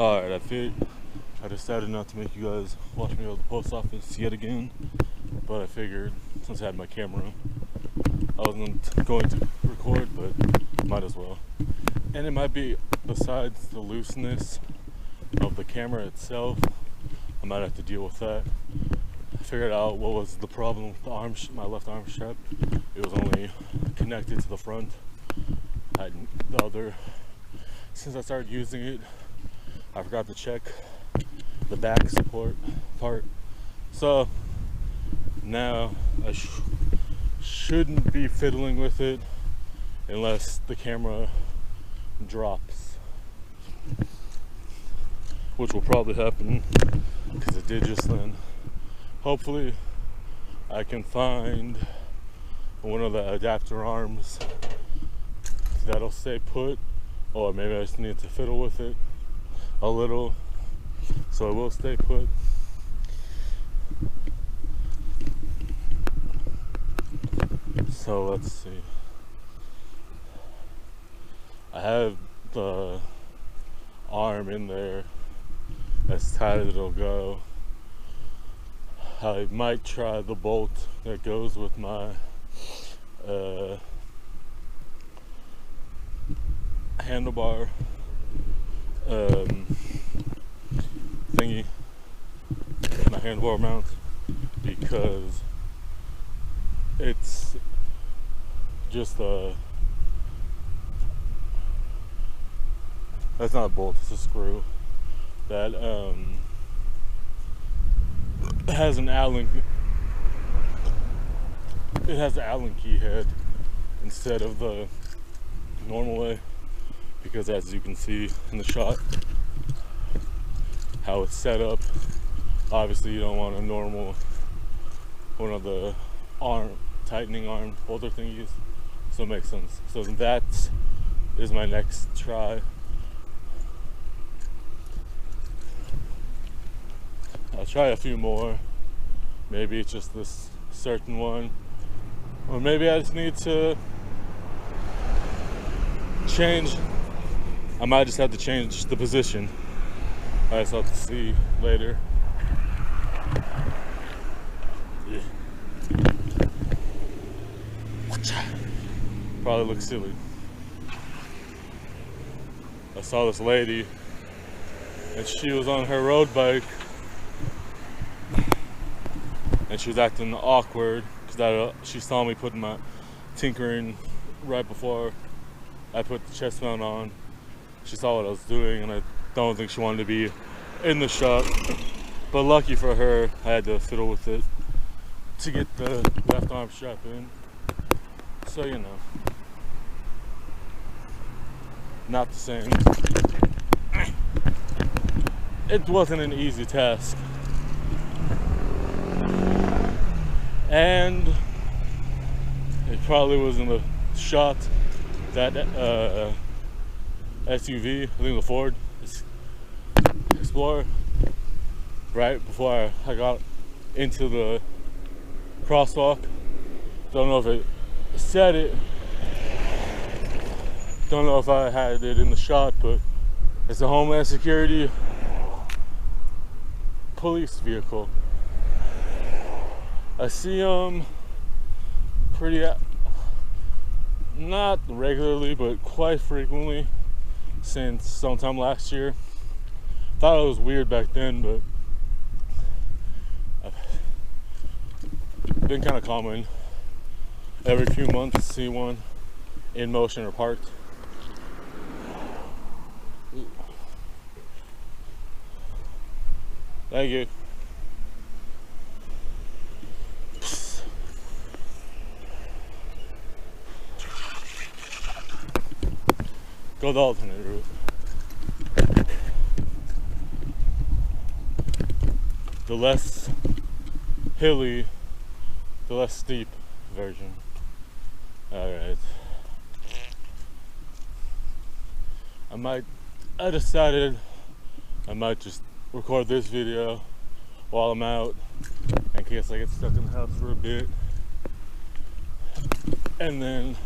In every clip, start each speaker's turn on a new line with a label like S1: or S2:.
S1: Alright, I decided not to make you guys watch me go to the post office yet again, but I figured since I had my camera, I wasn't going to record, but might as well. And it might be, besides the looseness of the camera itself, I might have to deal with that. I figured out what was the problem with the my left arm strap. It was only connected to the front. Since I started using it, I forgot to check the back support part. So now I shouldn't be fiddling with it unless the camera drops, which will probably happen because it did just then. Hopefully I can find one of the adapter arms that'll stay put, or maybe I just need to fiddle with it a little so it will stay put. So let's see. I have the arm in there as tight as it'll go. I might try the bolt that goes with my handlebar thingy, my handlebar mount, because it's just that's not a bolt, it's a screw that has an Allen key head instead of the normal way, because as you can see in the shot how it's set up, obviously you don't want a normal one of the tightening arm holder thingies, so it makes sense. So that is my next try. I'll try a few more. Maybe it's just this certain one, or maybe I just need to change. I might just have to change the position. I just have to see later. Yeah. Probably looks silly. I saw this lady and she was on her road bike and she was acting awkward because she saw me putting my tinkering right before I put the chest mount on. She saw what I was doing and I don't think she wanted to be in the shot, but lucky for her I had to fiddle with it to get the left arm strap in. So you know, not the same. It wasn't an easy task, and it probably was in the shot that SUV, I think the Ford Explorer, right before I got into the crosswalk. Don't know if it said it, don't know if I had it in the shot, but it's a Homeland Security police vehicle. I see them pretty, not regularly, but quite frequently since sometime last year. Thought it was weird back then, but I've been kind of common. Every few months to see one in motion or parked. Thank you. Go the alternate route. The less hilly, the less steep version. Alright. I decided I might just record this video while I'm out in case I get stuck in the house for a bit. And then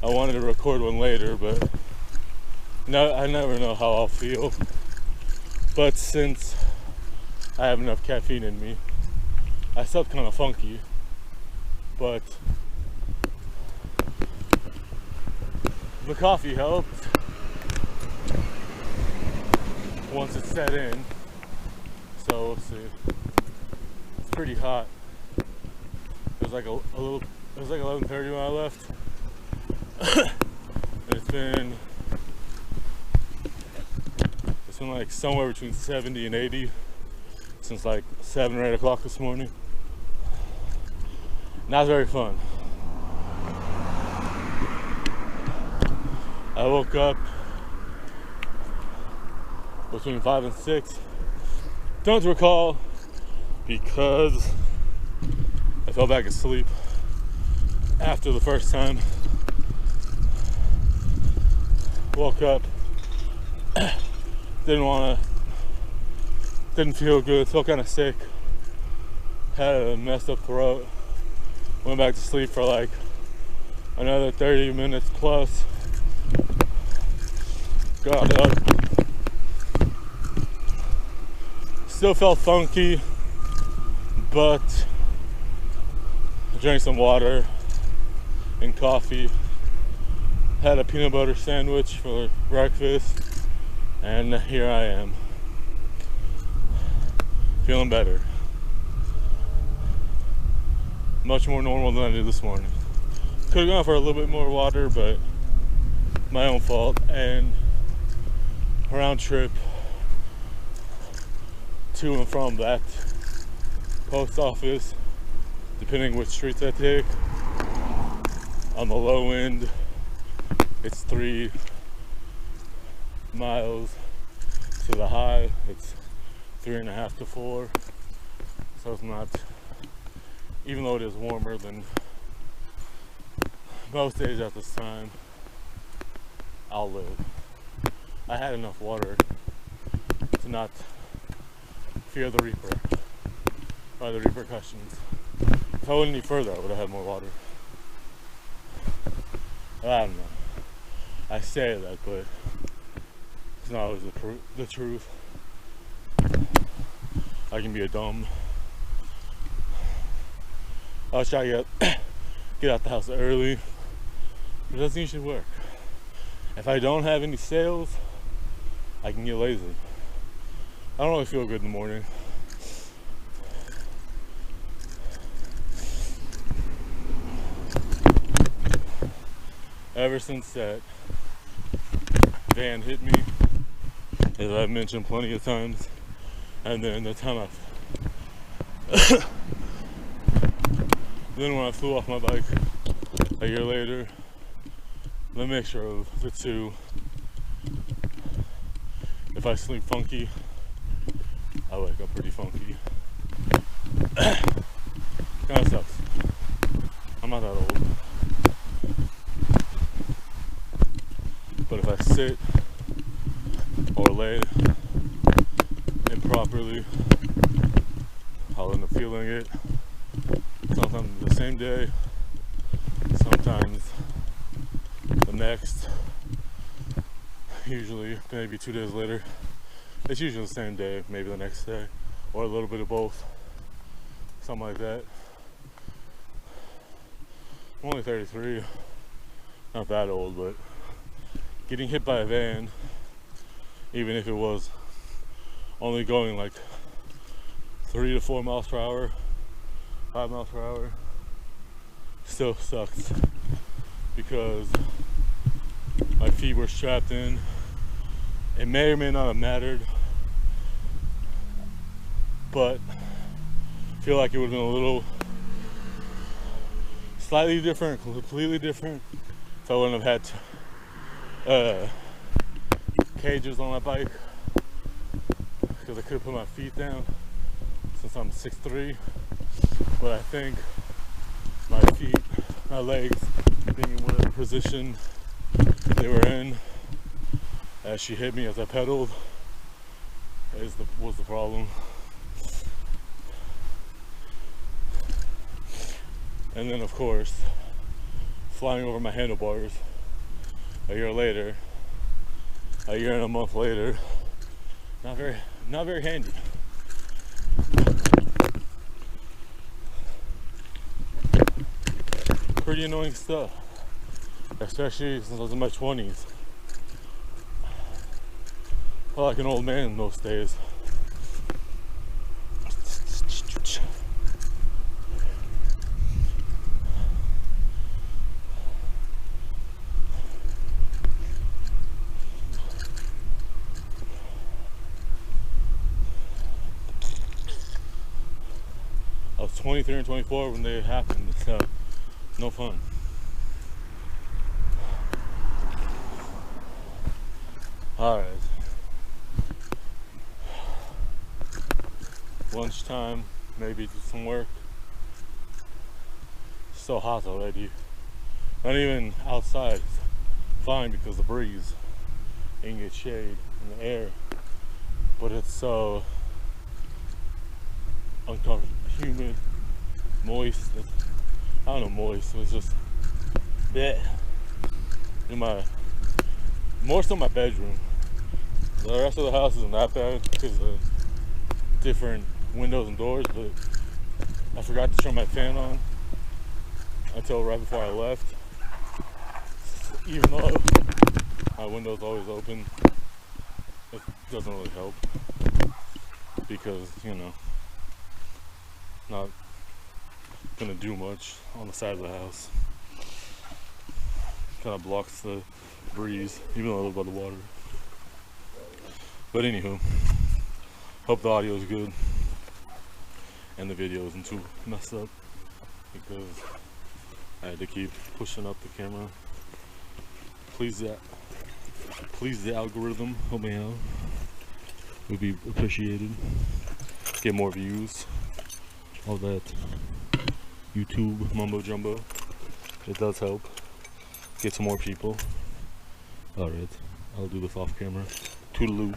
S1: I wanted to record one later, but no, I never know how I'll feel But since I have enough caffeine in me, I felt kind of funky. But the coffee helped once it set in. So we'll see. It's pretty hot. It was like a little. It was like 11:30 when I left. And it's been like somewhere between 70 and 80 since like 7 or 8 o'clock this morning. Not very fun. I woke up between 5 and 6. Don't recall because I fell back asleep after the first time. Woke up, didn't feel good, felt kind of sick, had a messed up throat, went back to sleep for like another 30 minutes plus, got up, still felt funky, but I drank some water and coffee, had a peanut butter sandwich for breakfast, and here I am, feeling better. Much more normal than I did this morning. Could have gone for a little bit more water, but my own fault. And round trip to and from that post office, depending which streets I take. On the low end, it's 3 miles. To the high, it's 3.5 to 4. So it's not, even though it is warmer than most days at this time, I'll live. I had enough water to not fear the reaper or the repercussions. If I went any further, I would have had more water. I don't know. I say that, but it's not always the truth. I can be a dumb. I was trying to get out the house early. It doesn't usually work. If I don't have any sales, I can get lazy. I don't really feel good in the morning. Ever since that van hit me, as I've mentioned plenty of times, and then the time then when I flew off my bike a year later, the mixture of the two, if I sleep funky, I wake up pretty funky. Kinda sucks. I'm not that old. But if I sit or lay improperly, I'll end up feeling it. Sometimes the same day, sometimes the next, usually maybe 2 days later. It's usually the same day, maybe the next day, or a little bit of both, something like that. I'm only 33, not that old, but getting hit by a van, even if it was only going like 3 to 4 miles per hour, 5 miles per hour, still sucks because my feet were strapped in. It may or may not have mattered, but I feel like it would have been a little slightly different, completely different, if I wouldn't have had cages on my bike, because I could have put my feet down since I'm 6'3", but I think my feet, my legs being in whatever position they were in as she hit me as I pedaled was the problem. And then of course, flying over my handlebars a year and a month later, not not very handy. Pretty annoying stuff, especially since I was in my 20s. I felt like an old man in those days. I was 23 and 24 when they happened, so no fun. Alright. Lunchtime, maybe do some work. It's so hot already. Not even outside. It's fine because the breeze. You can get shade in the air. But it's so uncomfortable, humid, moist. I don't know, moist. It's just bleh. In my, more so my bedroom. The rest of the house isn't that bad because of different windows and doors, but I forgot to turn my fan on until right before I left. Even though my window's always open, it doesn't really help because, you know, not gonna do much on the side of the house. Kind of blocks the breeze, even though I live by the water. But anywho, hope the audio is good and the video isn't too messed up because I had to keep pushing up the camera. Please the algorithm, help me out. It would be appreciated. Get more views. All that YouTube mumbo jumbo. It does help. Get some more people. Alright, I'll do this off camera. Toodaloo.